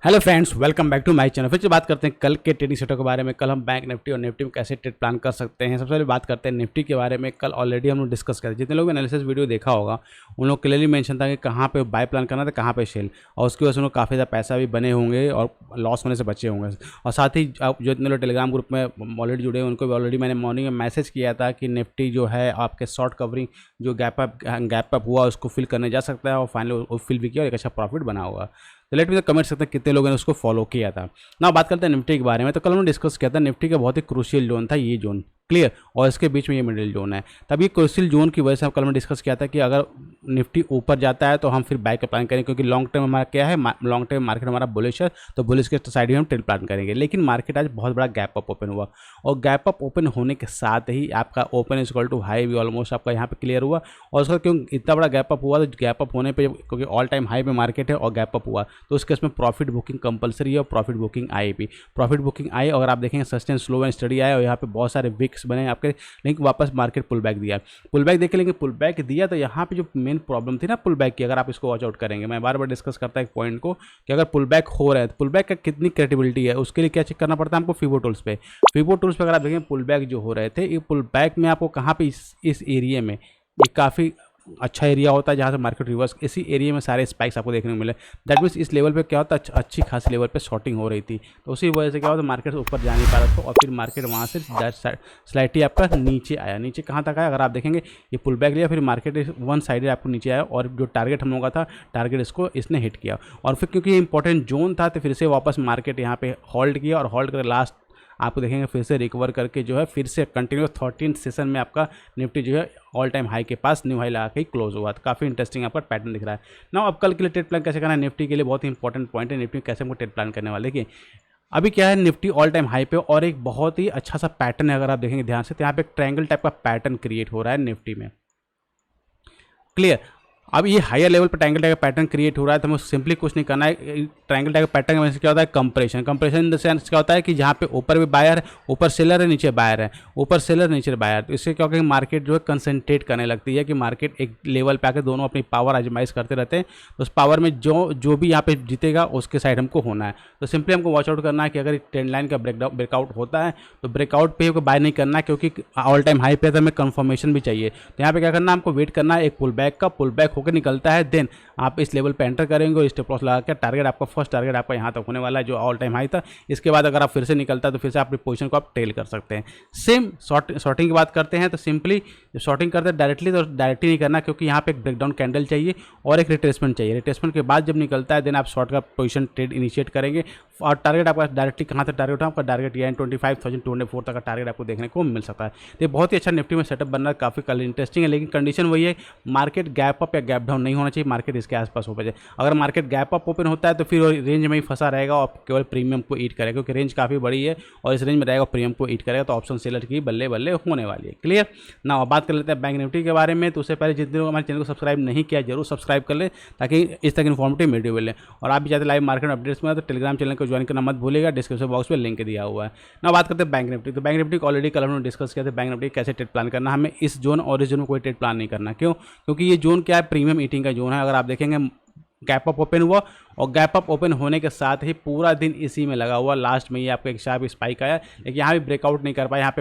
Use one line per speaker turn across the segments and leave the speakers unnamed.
Hello friends, welcome back to my channel. फिर से बात करते हैं कल के ट्रेडिंग सेटअप के बारे में। कल हम बैंक निफ्टी और निफ्टी में कैसे ट्रेड प्लान कर सकते हैं। सबसे पहले बात करते हैं निफ्टी के बारे में। कल ऑलरेडी हम लोग डिस्कस करें, जितने लोग एनालिसिस वीडियो देखा होगा उन लोग क्लियरली मेंशन था कि कहाँ पे बाय प्लान करना था, कहाँ पे सेल, और उसकी वजह से उन लोग काफ़ी ज़्यादा पैसा भी बने होंगे और लॉस होने से बचे होंगे। और साथ ही आप जो इतने लोग टेलीग्राम ग्रुप में ऑलरेडी जुड़े हैं उनको भी ऑलरेडी मैंने मॉर्निंग में मैसेज किया था कि निफ्टी जो है आपके शॉर्ट कवरिंग जो गैप अप हुआ उसको फिल करने जा सकता है, और फाइनली फिल भी किया और एक अच्छा प्रॉफिट बना होगा। तो लेट मी कमेंट सकते हैं कितने लोगों ने उसको फॉलो किया था ना। बात करते हैं निफ्टी के बारे में। तो कल हमने डिस्कस किया था निफ्टी का बहुत ही क्रूशियल जोन था ये जोन, क्लियर, और इसके बीच में ये मिडिल जोन है। तब ये क्रूशियल जोन की वजह से कल हमने डिस्कस किया था कि अगर निफ्टी ऊपर जाता है तो हम फिर बाय का प्लान करेंगे, क्योंकि लॉन्ग टर्म हमारा क्या है, लॉन्ग टर्म मार्केट हमारा बुलिश है, तो बुलिश के साइड में हम ट्रेड प्लान करेंगे। लेकिन मार्केट आज बहुत बड़ा गैप अप ओपन हुआ, और गैप अप ओपन होने के साथ ही आपका open is equal to high भी ऑलमोस्ट आपका यहाँ पे क्लियर हुआ। और उसका क्यों इतना बड़ा गैप अप हुआ, तो गैप अप होने पे क्योंकि ऑल टाइम हाई पे मार्केट है और गैप अप हुआ, तो उस केस में प्रॉफिट बुकिंग कंपलसरी है और प्रॉफिट बुकिंग आई भी। प्रॉफिट बुकिंग आई, अगर आप देखेंगे सस्टेन स्लो एंड स्टडी आया और यहाँ पे बहुत सारे विक्स बने आपके, लेकिन वापस मार्केट पुल बैक दिया। पुल बैक देखे, लेकिन पुल बैक दिया तो यहाँ पे जो मेन प्रॉब्लम थी ना पुल बैक की, अगर आप इसको वॉच आउट करेंगे, मैं बार बार डिस्कस करता है एक पॉइंट को कि अगर पुल बैक हो रहा है तो पुल बैक का कितनी क्रेडिबिलिटी है, उसके लिए क्या चेक करना पड़ता है हमको, फिबो टूल्स पे। फिबो टूल्स पे अगर आप देखें पुल बैक जो हो रहे थे, ये पुल बैक में आपको कहाँ पे इस एरिया में ये काफ़ी अच्छा एरिया होता है जहाँ से मार्केट रिवर्स, इसी एरिया में सारे स्पाइक्स आपको देखने को मिले। दैट मीन्स इस लेवल पे क्या होता है, अच्छी खासी लेवल पे शॉर्टिंग हो रही थी, तो उसी वजह से क्या होता है मार्केट ऊपर जा नहीं पा रहा था, और फिर मार्केट वहाँ से स्लाइटली आपका नीचे आया। नीचे कहाँ तक आया, अगर आप देखेंगे ये पुल बैक लिया, फिर मार्केट वन साइडेड आपको नीचे आया, और जो टारगेट हम लोगों का था, टारगेट इसको इसने हिट किया, और फिर क्योंकि ये इंपॉर्टेंट जोन था तो फिर से वापस मार्केट यहाँ पे होल्ड किया, और होल्ड कर लास्ट आपको देखेंगे फिर से रिकवर करके जो है फिर से कंटिन्यूस 13 सेशन में आपका निफ्टी जो है ऑल टाइम हाई के पास न्यू हाई लगा के क्लोज हुआ। तो काफ़ी इंटरेस्टिंग आपका पैटर्न दिख रहा है ना। अब कल के लिए ट्रेड प्लान कैसे करना है, निफ्टी के लिए बहुत ही इंपॉर्टेंट पॉइंट है, निफ्टी कैसे हमको ट्रेड प्लान करने वाले। देखिए अभी क्या है, निफ्टी ऑल टाइम हाई पे और एक बहुत ही अच्छा सा पैटर्न है, अगर आप देखेंगे ध्यान से तो यहाँ पे एक ट्रायंगल टाइप का पैटर्न क्रिएट हो रहा है निफ्टी में, क्लियर। अब ये हायर लेवल पर ट्रायंगल टाइप का पैटर्न क्रिएट हो रहा है, तो हमें सिंपली कुछ नहीं करना है। ट्रायंगल टाइप का पैटर्न में क्या होता है, compression. Compression in the sense क्या होता है कि जहाँ पे ऊपर भी बायर है, ऊपर सेलर है, नीचे बायर है, ऊपर सेलर नीचे बायर, तो इससे क्या होगा कि मार्केट जो है कंसंट्रेट करने लगती है, कि मार्केट एक लेवल पे आकर दोनों अपनी पावर आजमाइश करते रहते हैं, तो उस पावर में जो भी यहाँ पे जीतेगा उसके साइड हमको होना है। तो सिंपली हमको वॉच आउट करना है कि अगर ट्रेंड लाइन का ब्रेकआउट होता है तो ब्रेकआउट पे बाय नहीं करना है, क्योंकि ऑल टाइम हाई पे तो हमें कंफर्मेशन भी चाहिए। तो यहाँ पे क्या करना है, हमको वेट करना है एक पुल बैक का, पुल बैक होकर निकलता है, देन आप इस लेवल पे एंटर करेंगे और स्टॉप लॉस लगा के टारगेट आपका फर्स्ट टारगेट आपका यहाँ तक होने वाला है जो ऑल टाइम हाई था। इसके बाद अगर आप फिर से निकलता है तो फिर से अपनी पोजीशन को आप टेल कर सकते हैं। सेम शॉर्टिंग की बात करते हैं तो सिंपली शॉर्टिंग करते हैं डायरेक्टली, तो डायरेक्टली नहीं करना, क्योंकि यहाँ पे एक ब्रेकडाउन कैंडल चाहिए और एक रिट्रेसमेंट चाहिए। रिट्रेसमेंट के बाद जब निकलता है देन आप शॉर्ट का पोजीशन ट्रेड इनिशिएट करेंगे, और टारगेट आपका डायरेक्टली कहाँ तक टारगेट है, आपका टारगेट ये 25,204 तक का टारगेट आपको देखने को मिल सकता है। तो बहुत ही अच्छा निफ्टी में सेटअप बनना काफ़ी कल इंटरेस्टिंग है, लेकिन कंडीशन वही है, मार्केट गैप अप या गैप डाउन नहीं होना चाहिए, मार्केट इसके आसपास हो जाए। अगर मार्केट गैप अप ओपन होता है तो फिर रेंज में ही फंसा रहेगा और केवल प्रीमियम को ईट करेगा, क्योंकि रेंज काफ़ी बड़ी है और इस रेंज में रहेगा, प्रीमियम को ईट करेगा, तो ऑप्शन सेलर की बल्ले बल्ले होने वाली है, क्लियर ना। बात कर लेते हैं बैंक निफ्टी के बारे में। तो उससे पहले जितने लोग हमारे चैनल को सब्सक्राइब नहीं किया जरूर सब्सक्राइब कर ले, ताकि इस तक इन्फॉर्मेटिव वीडियो मिले। और आप भी चाहते लाइव मार्केट अपडेट्स में तो टेलीग्राम चैनल को ज्वाइन करना मत भूलिएगा, डिस्क्रिप्शन बॉक्स में लिंक दिया हुआ है ना। बात करते हैं बैंक निफ्टी। तो बैंक निफ्टी को ऑलरेडी कल हमने डिस्कस किया था, बैंक निफ्टी कैसे ट्रेड प्लान करना। हमें इस जोन और इस जोन में कोई ट्रेड प्लान नहीं करना, क्यों, क्योंकि ये जोन क्या है, प्रीमियम ईटिंग का जोन है। अगर आप देखेंगे गैप अप ओपन हुआ, और गैप अप ओपन होने के साथ ही पूरा दिन इसी में लगा हुआ, लास्ट में ये आपका एक शार्प स्पाइक आया, लेकिन यहाँ भी ब्रेकआउट नहीं कर पाया।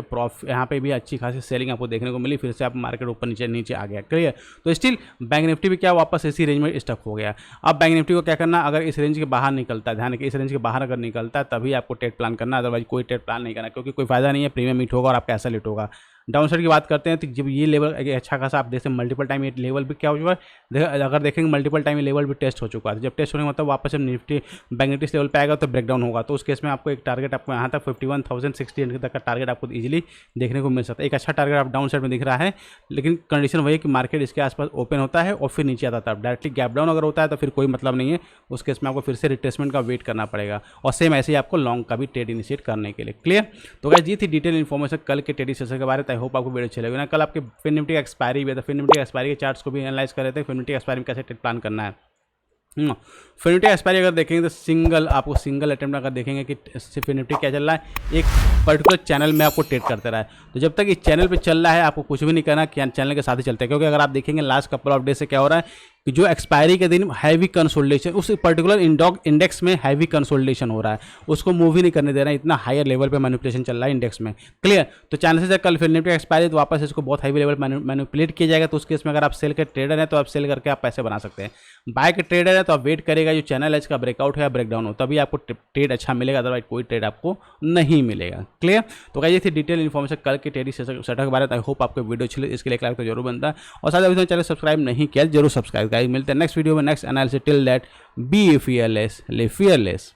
यहाँ पे भी अच्छी खासी सेलिंग आपको देखने को मिली, फिर से आप मार्केट ऊपर नीचे आ गया, क्लियर। तो स्टिल बैंक निफ्टी भी क्या वापस इसी रेंज में स्टक हो गया। अब बैंक निफ्टी को क्या करना, अगर इस रेंज के बाहर निकलता है, ध्यान रखिए इस रेंज के बाहर अगर निकलता है तभी आपको ट्रेड प्लान करना, अदरवाइज कोई ट्रेड प्लान नहीं करना, क्योंकि कोई फायदा नहीं है, प्रीमियम मीट होगा और आपका ऐसा लेट होगा। डाउन साइड की बात करते हैं तो जब ये लेवल अच्छा खासा आप देखते हैं मल्टीपल टाइम ये लेवल भी क्या हो चुका है, अगर देखेंगे मल्टीपल टाइम ये लेवल भी टेस्ट हो चुका है। जब टेस्ट होने का मतलब वापस जब निफ्टी बैंक निफ्टी इस लेवल पे आएगा तो ब्रेकडाउन होगा, तो उस केस में आपको एक टारगेट आपको यहाँ तक 51,060 तक का टारगेट आपको इजीली देखने को मिल सकता है। एक अच्छा टारगेट आप डाउन साइड में दिख रहा है, लेकिन कंडीशन वही है कि मार्केट इसके आसपास ओपन होता है और फिर नीचे आता है। डायरेक्टली गैप डाउन अगर होता है तो फिर कोई मतलब नहीं है, उस केस में आपको फिर से रिट्रेसमेंट का वेट करना पड़ेगा, और सेम ऐसे ही आपको लॉन्ग का भी ट्रेड इनिशिएट करने के लिए, क्लियर। तो गाइस ये थी डिटेल इन्फॉर्मेशन कल के ट्रेडिंग सेशन के बारे में। आई होप आपको वीडियो अच्छी लगी ना। कल आपके फिन निफ्टी का एक्सपायरी भी है, तो फिन निफ्टी एक्सपायरी के चार्ट्स को भी एनालाइज कर रहे थे, फिन निफ्टी एक्सपायरी में कैसे ट्रेड प्लान करना है। फिर निफ्टी एक्सपायरी अगर देखेंगे तो आपको सिंगल अटेम्प्ट अगर देखेंगे कि फिर निफ्टी क्या चल रहा है, एक पर्टिकुलर चैनल में आपको ट्रेड करते रहा है। तो जब तक इस चैनल पे चल रहा है आपको कुछ भी नहीं करना, चैनल के साथ ही चलते हैं। क्योंकि अगर आप देखेंगे लास्ट कपल ऑफ डे से क्या हो रहा है कि जो एक्सपायरी के दिन हैवी कंसोलिडेशन, उस पर्टिकुलर इंडेक्स में हैवी कंसोलिडेशन हो रहा है, उसको मूव ही नहीं करने दे रहा है, इतना हायर लेवल पे मैनिपुलेशन चल रहा है इंडेक्स में। क्लियर? तो चांसेस है कल फिर निफ्टी एक्सपायरी तो वापस इसको बहुत हाई लेवल मैनिपुलेट किया जाएगा। तो उस केस में अगर आप सेल के ट्रेडर हैं तो आप सेल करके आप पैसे बना सकते हैं। बाय के ट्रेडर है तो आप वेट करेगा जो चैनल है इसका ब्रेकआउट है या ब्रेकडाउन हो, तभी आपको ट्रेड अच्छा मिलेगा, अदरवाइज कोई ट्रेड आपको नहीं मिलेगा। क्लियर? तो क्या ये थी डिटेल इन्फॉर्मेशन कल के ट्रेडिंग सेटअप के बारे में। आई होप आपको वीडियो अच्छी लगी, इसके लिए एक लाइक तो जरूर बनता है, और साथ अभी चैनल सब्सक्राइब नहीं किया जरूर सब्सक्राइब करें। मिलते हैं नेक्स्ट वीडियो में next analysis. Till that be fearless, live fearless।